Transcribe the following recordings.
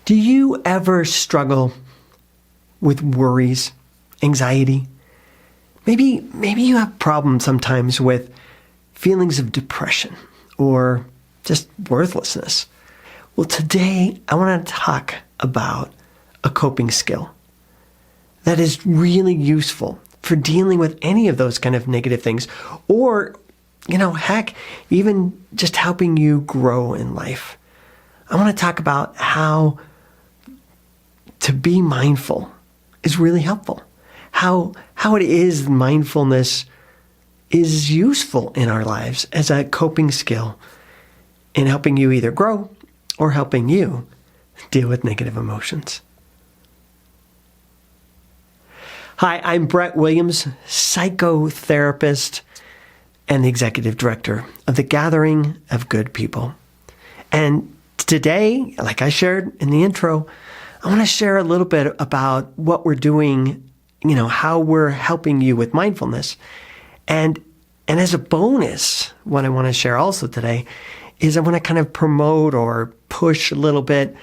Do you ever struggle with worries, anxiety? Maybe you have problems sometimes with feelings of depression or just worthlessness. Well, today I want to talk about a coping skill that is really useful for dealing with any of those kind of negative things, or, heck, even just helping you grow in life. I want to talk about how to be mindful is really helpful. How it is mindfulness is useful in our lives as a coping skill in helping you either grow or helping you deal with negative emotions. Hi, I'm Brett Williams, psychotherapist and the executive director of the Gathering of Good People. And today, like I shared in the intro, I want to share a little bit about what we're doing, how we're helping you with mindfulness. And as a bonus, what I want to share also today is I want to kind of promote or push a little bit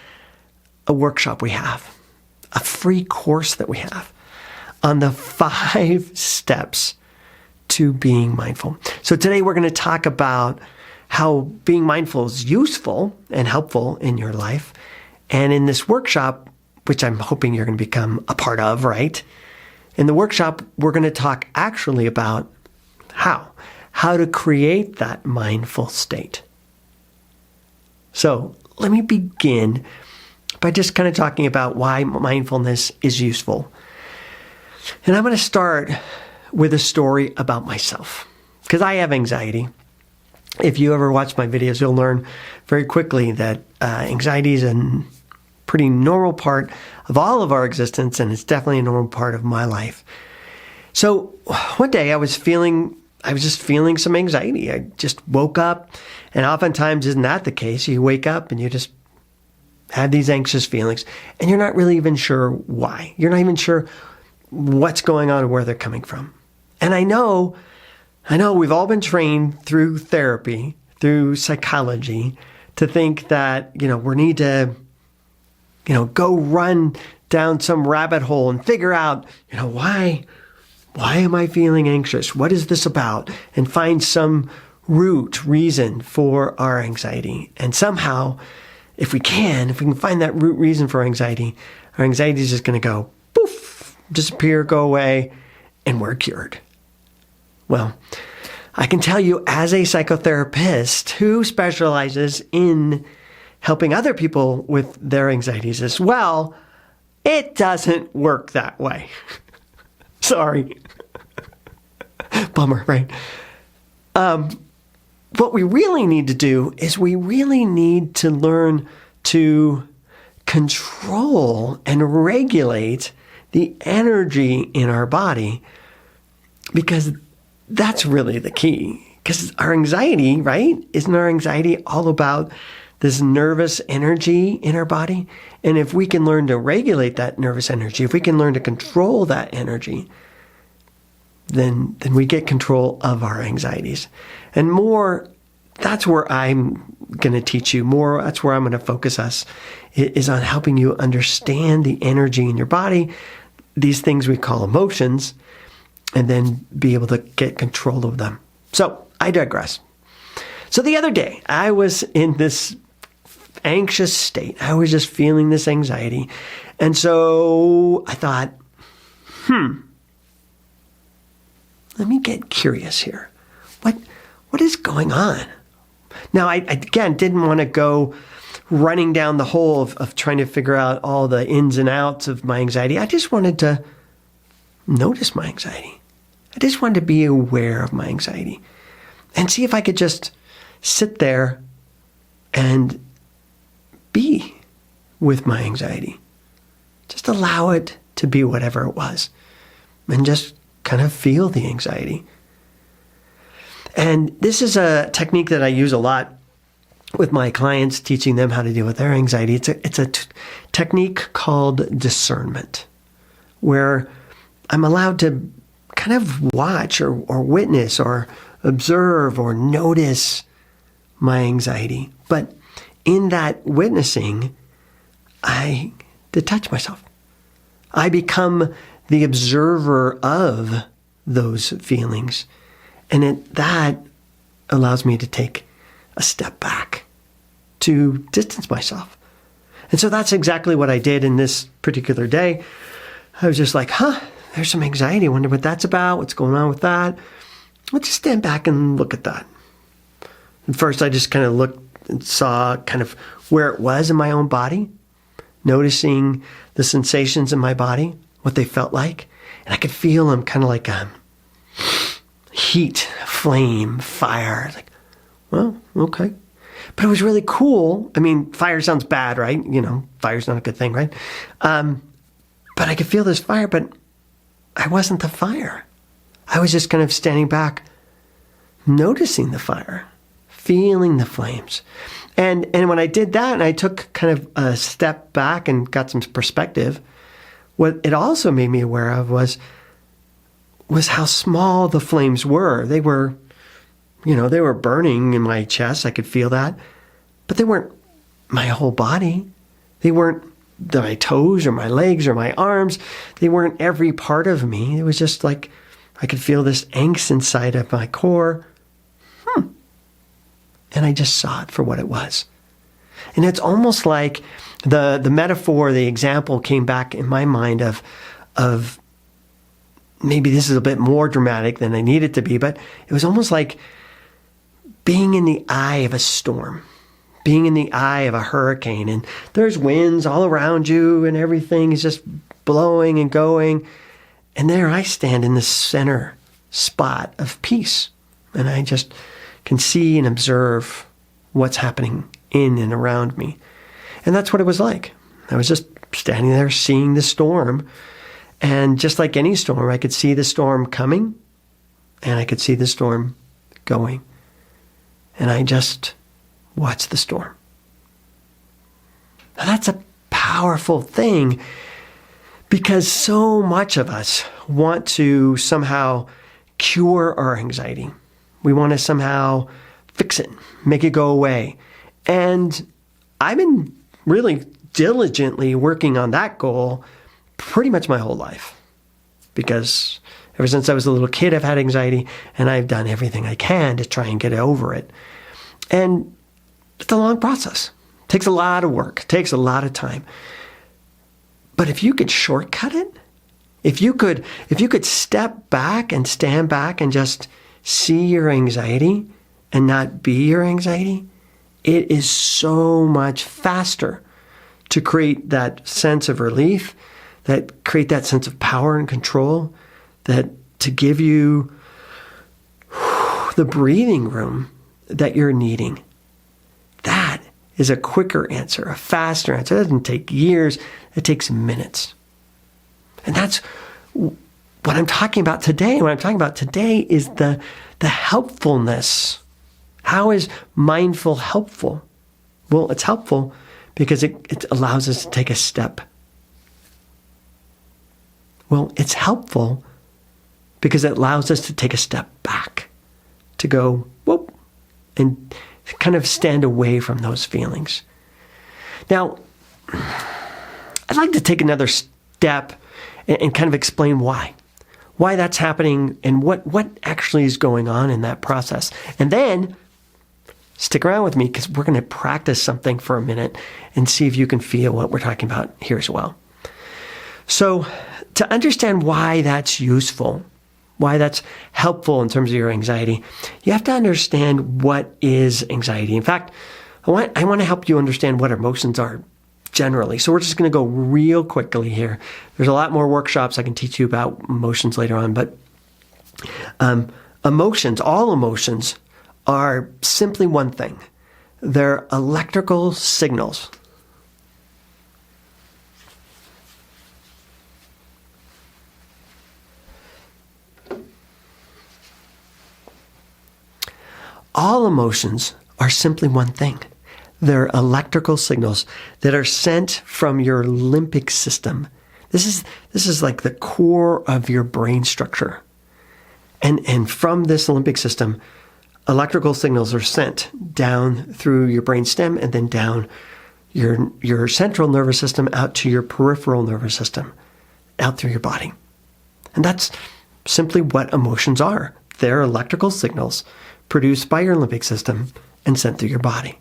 a workshop we have, a free course that we have on the 5 steps to being mindful. So today we're going to talk about how being mindful is useful and helpful in your life. And in this workshop, which I'm hoping you're going to become a part of, right? In the workshop, we're going to talk actually about how to create that mindful state. So let me begin by just kind of talking about why mindfulness is useful. And I'm going to start with a story about myself, because I have anxiety. If you ever watch my videos, you'll learn very quickly that anxiety is a pretty normal part of all of our existence, and it's definitely a normal part of my life. So one day I was just feeling some anxiety. I just woke up, and oftentimes isn't that the case? You wake up and you just have these anxious feelings, and you're not really even sure why. You're not even sure what's going on or where they're coming from. And I know we've all been trained through therapy, through psychology, to think that, we need to, go run down some rabbit hole and figure out, why am I feeling anxious? What is this about? And find some root reason for our anxiety. And somehow, if we can find that root reason for our anxiety is just going to go poof, disappear, go away, and we're cured. Well, I can tell you, as a psychotherapist who specializes in helping other people with their anxieties as well, it doesn't work that way. Sorry. Bummer, right? What we really need to do is we really need to learn to control and regulate the energy in our body, because that's really the key. Because our anxiety, right? Isn't our anxiety all about this nervous energy in our body? And if we can learn to regulate that nervous energy, if we can learn to control that energy, then we get control of our anxieties. And more, that's where I'm going to teach you more. That's where I'm going to focus us, is on helping you understand the energy in your body, these things we call emotions, and then be able to get control of them. So I digress. So the other day, I was in this anxious state. I was just feeling this anxiety. And so I thought, let me get curious here. What is going on? Now, I again didn't want to go running down the hole of trying to figure out all the ins and outs of my anxiety. I just wanted to notice my anxiety. I just wanted to be aware of my anxiety and see if I could just sit there and be with my anxiety. Just allow it to be whatever it was and just kind of feel the anxiety. And this is a technique that I use a lot with my clients, teaching them how to deal with their anxiety. It's a technique called discernment, where I'm allowed to kind of watch or witness or observe or notice my anxiety. But in that witnessing, I detach myself. I become the observer of those feelings. And that allows me to take a step back, to distance myself. And so that's exactly what I did in this particular day. I was just like, there's some anxiety. I wonder what that's about. What's going on with that? Let's just stand back and look at that. And first, I just kind of looked and saw kind of where it was in my own body, noticing the sensations in my body, what they felt like. And I could feel them kind of like heat, flame, fire. Like, well, okay. But it was really cool. I mean, fire sounds bad, right? Fire's not a good thing, right? But I could feel this fire, but I wasn't the fire. I was just kind of standing back, noticing the fire, feeling the flames. And when I did that and I took kind of a step back and got some perspective, what it also made me aware of was how small the flames were. They were burning in my chest. I could feel that. But they weren't my whole body. They weren't my toes or my legs or my arms. They weren't every part of me. It was just like I could feel this angst inside of my core. And I just saw it for what it was. And it's almost like the metaphor, the example came back in my mind of maybe this is a bit more dramatic than I need it to be, but it was almost like being in the eye of a storm, being in the eye of a hurricane, and there's winds all around you and everything is just blowing and going. And there I stand in the center spot of peace. And I just can see and observe what's happening in and around me. And that's what it was like. I was just standing there seeing the storm. And just like any storm, I could see the storm coming and I could see the storm going. And I just watched the storm. Now that's a powerful thing because so much of us want to somehow cure our anxiety. We want to somehow fix it, make it go away. And I've been really diligently working on that goal pretty much my whole life. Because ever since I was a little kid, I've had anxiety and I've done everything I can to try and get over it. And it's a long process. It takes a lot of work. It takes a lot of time. But if you could shortcut it, if you could step back and stand back and just see your anxiety and not be your anxiety, it is so much faster to create that sense of relief, that create that sense of power and control, that to give you the breathing room that you're needing. That is a quicker answer, a faster answer. It doesn't take years. It takes minutes. And that's what I'm talking about today. What I'm talking about today is the helpfulness. How is mindful helpful? Well, it's helpful because it allows us to take a step. Well, it's helpful because it allows us to take a step back, to go, whoop, and kind of stand away from those feelings. Now, I'd like to take another step and kind of explain why that's happening and what actually is going on in that process. And then stick around with me because we're going to practice something for a minute and see if you can feel what we're talking about here as well. So to understand why that's useful, why that's helpful in terms of your anxiety, you have to understand what is anxiety. In fact, I want to help you understand what emotions are generally. So we're just going to go real quickly here. There's a lot more workshops I can teach you about emotions later on, but emotions, all emotions, are simply one thing. They're electrical signals. All emotions are simply one thing. They're electrical signals that are sent from your limbic system. This is like the core of your brain structure. And from this limbic system, electrical signals are sent down through your brainstem and then down your central nervous system out to your peripheral nervous system, out through your body. And that's simply what emotions are. They're electrical signals produced by your limbic system and sent through your body.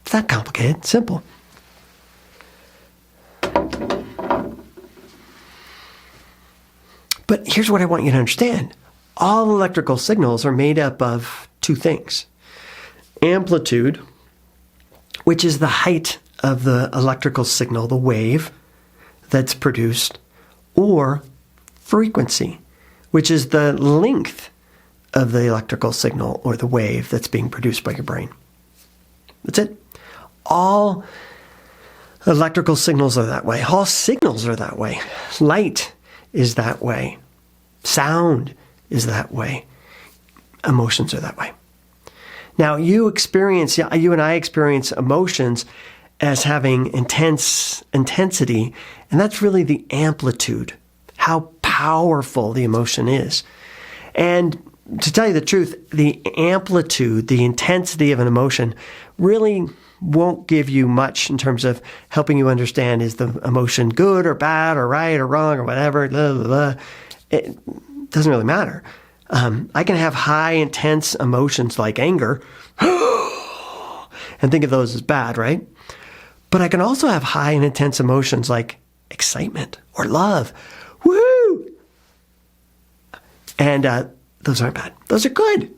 It's not complicated, simple. But here's what I want you to understand. All electrical signals are made up of two things. Amplitude, which is the height of the electrical signal, the wave that's produced, or frequency, which is the length of the electrical signal or the wave that's being produced by your brain. That's it. All electrical signals are that way. All signals are that way. Light is that way. Sound is that way. Emotions are that way. Now, you and I experience emotions as having intensity, and that's really the amplitude, how powerful the emotion is. And to tell you the truth, the amplitude, the intensity of an emotion really won't give you much in terms of helping you understand, is the emotion good or bad or right or wrong or whatever, blah, blah, blah. It doesn't really matter. I can have high, intense emotions like anger and think of those as bad, right? But I can also have high and intense emotions like excitement or love. Woo! And those aren't bad. Those are good.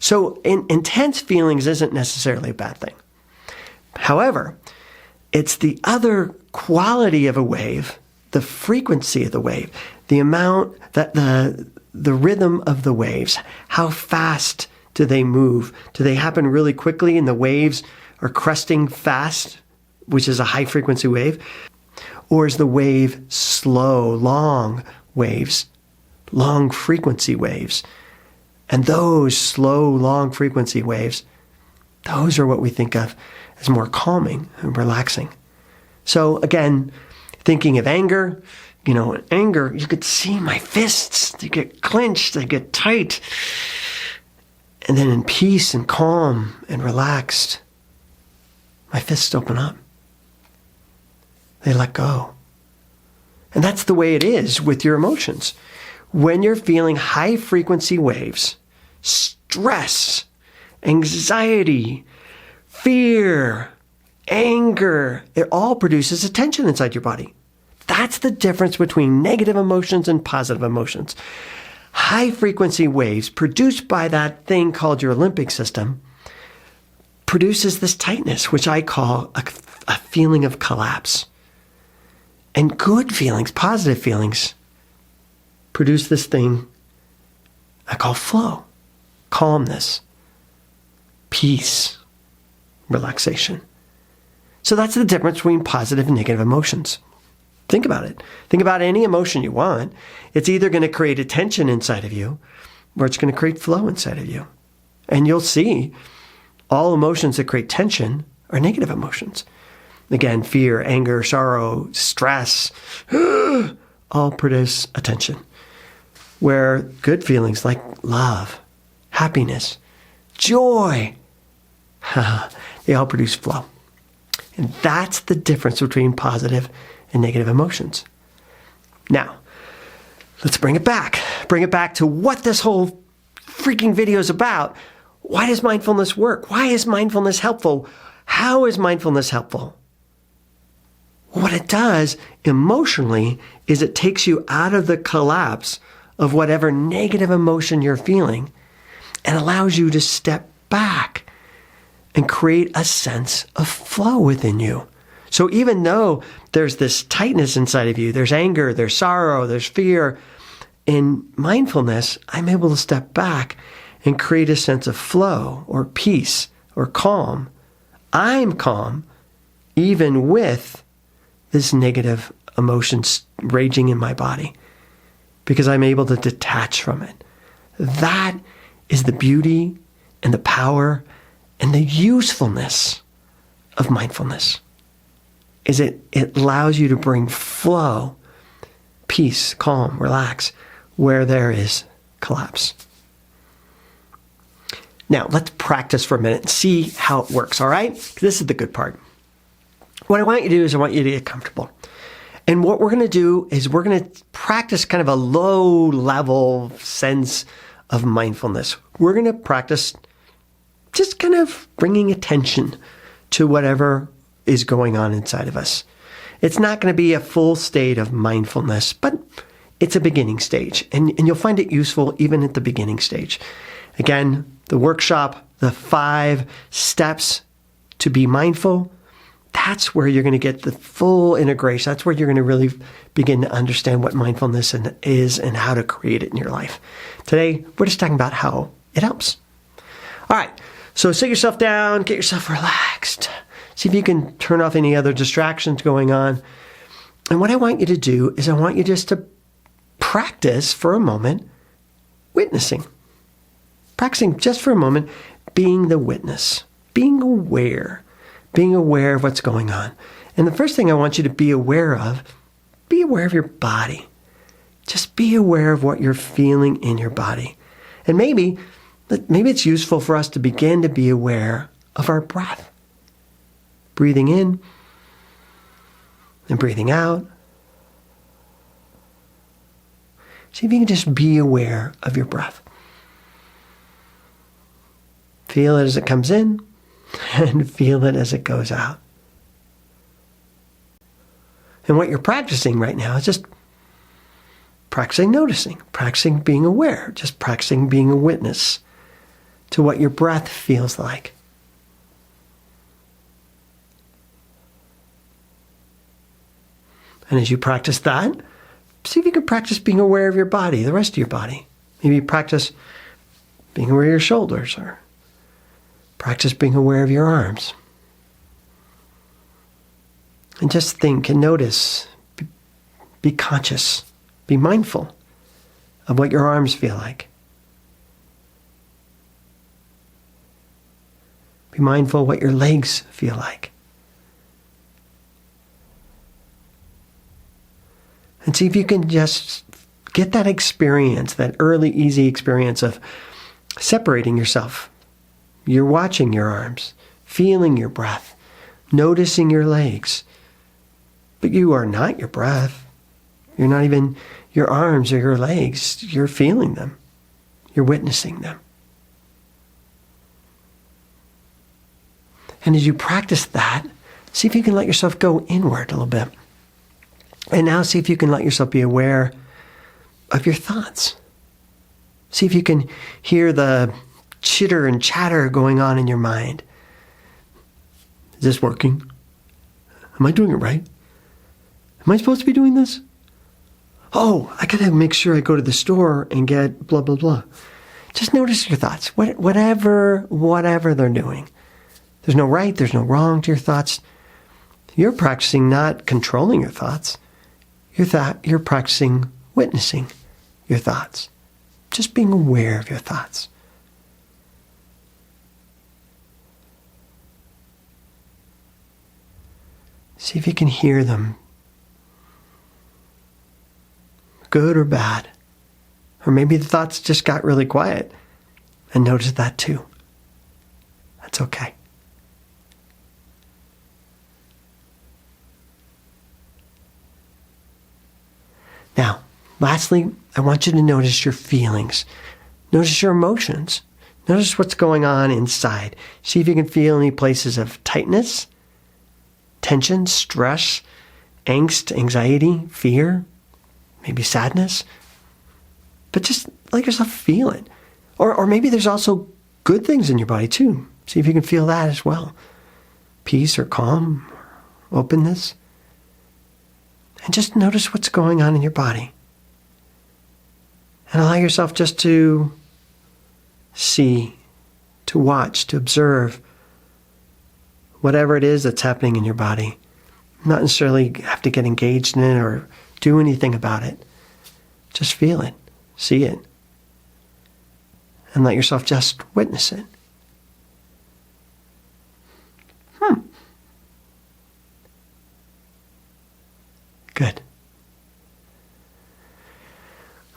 So intense feelings isn't necessarily a bad thing. However, it's the other quality of a wave, the frequency of the wave, the amount that the rhythm of the waves, how fast do they move? Do they happen really quickly and the waves are cresting fast, which is a high frequency wave? Or is the wave slow, long waves, long frequency waves? And those slow, long frequency waves, those are what we think of as more calming and relaxing. So again, thinking of anger, anger, you could see my fists, they get clenched, they get tight. And then in peace and calm and relaxed, my fists open up. They let go. And that's the way it is with your emotions. When you're feeling high frequency waves, stress, anxiety, fear, anger, it all produces a tension inside your body. That's the difference between negative emotions and positive emotions. High frequency waves produced by that thing called your limbic system produces this tightness, which I call a feeling of collapse. And good feelings, positive feelings, produce this thing I call flow, calmness, peace, relaxation. So that's the difference between positive and negative emotions. Think about it. Think about any emotion you want. It's either going to create a tension inside of you or it's going to create flow inside of you. And you'll see all emotions that create tension are negative emotions. Again, fear, anger, sorrow, stress, all produce a tension. Where good feelings like love, happiness, joy, they all produce flow. And that's the difference between positive and negative emotions. Now, let's bring it back. Bring it back to what this whole freaking video is about. Why does mindfulness work? Why is mindfulness helpful? How is mindfulness helpful? What it does emotionally is it takes you out of the collapse of whatever negative emotion you're feeling and allows you to step back and create a sense of flow within you. So even though there's this tightness inside of you, there's anger, there's sorrow, there's fear, in mindfulness, I'm able to step back and create a sense of flow or peace or calm. I'm calm even with this negative emotions raging in my body because I'm able to detach from it. That is the beauty and the power and the usefulness of mindfulness. Is it allows you to bring flow, peace, calm, relax, where there is collapse. Now, let's practice for a minute and see how it works, all right? This is the good part. what I want you to do is I want you to get comfortable. And what we're going to do is we're going to practice kind of a low level sense of mindfulness. We're going to practice just kind of bringing attention to whatever is going on inside of us. It's not going to be a full state of mindfulness, but it's a beginning stage. And you'll find it useful even at the beginning stage. Again, the workshop, the 5 steps to be mindful, that's where you're going to get the full integration. That's where you're going to really begin to understand what mindfulness is and how to create it in your life. Today, we're just talking about how it helps. All right, so sit yourself down, get yourself relaxed. See if you can turn off any other distractions going on. And what I want you to do is I want you just to practice for a moment witnessing. Practicing just for a moment being the witness, being aware of what's going on. And the first thing I want you to be aware of your body. Just be aware of what you're feeling in your body. And maybe it's useful for us to begin to be aware of our breath. Breathing in and breathing out. See if you can just be aware of your breath. Feel it as it comes in and feel it as it goes out. And what you're practicing right now is just practicing noticing, practicing being aware, just practicing being a witness to what your breath feels like. And as you practice that, see if you can practice being aware of your body, the rest of your body. Maybe practice being aware of your shoulders, or practice being aware of your arms. And just think and notice, be conscious, be mindful of what your arms feel like. Be mindful of what your legs feel like. And see if you can just get that experience, that early, easy experience of separating yourself. You're watching your arms, feeling your breath, noticing your legs. But you are not your breath. You're not even your arms or your legs. You're feeling them. You're witnessing them. And as you practice that, see if you can let yourself go inward a little bit. And now see if you can let yourself be aware of your thoughts. See if you can hear the chitter and chatter going on in your mind. Is this working? Am I doing it right? Am I supposed to be doing this? Oh, I gotta make sure I go to the store and get blah, blah, blah. Just notice your thoughts, whatever they're doing. There's no right, there's no wrong to your thoughts. You're practicing not controlling your thoughts. You're practicing witnessing your thoughts. Just being aware of your thoughts. See if you can hear them. Good or bad. Or maybe the thoughts just got really quiet. And notice that too. That's okay. Now, lastly, I want you to notice your feelings. Notice your emotions. Notice what's going on inside. See if you can feel any places of tightness, tension, stress, angst, anxiety, fear, maybe sadness. But just let yourself feel it. Or maybe there's also good things in your body too. See if you can feel that as well. Peace or calm, or openness. And just notice what's going on in your body. And allow yourself just to see, to watch, to observe whatever it is that's happening in your body. Not necessarily have to get engaged in it or do anything about it. Just feel it, see it, and let yourself just witness it. Good.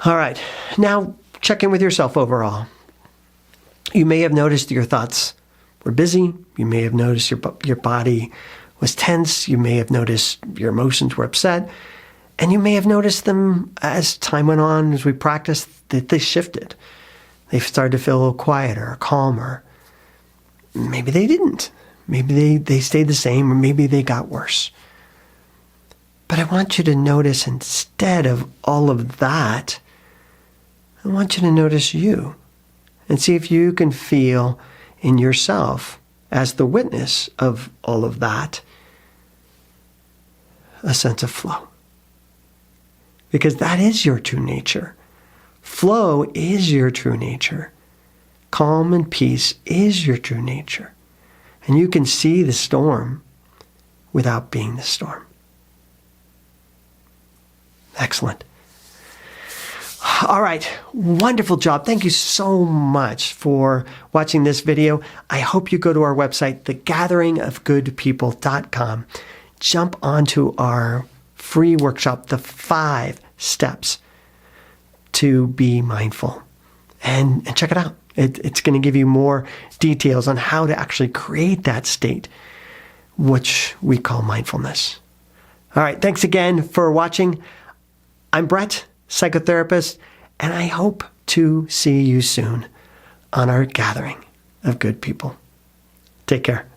All right. Now, check in with yourself overall. You may have noticed your thoughts were busy. You may have noticed your body was tense. You may have noticed your emotions were upset. And you may have noticed them as time went on, as we practiced, that they shifted. They started to feel a little quieter or calmer. Maybe they didn't. Maybe they stayed the same, or maybe they got worse. But I want you to notice, instead of all of that, I want you to notice you and see if you can feel in yourself, as the witness of all of that, a sense of flow. Because that is your true nature. Flow is your true nature. Calm and peace is your true nature. And you can see the storm without being the storm. Excellent. All right. Wonderful job. Thank you so much for watching this video. I hope you go to our website, thegatheringofgoodpeople.com. Jump onto our free workshop, the 5 steps to be mindful, and check it out. It's going to give you more details on how to actually create that state, which we call mindfulness. All right. Thanks again for watching. I'm Brett, psychotherapist, and I hope to see you soon on our gathering of good people. Take care.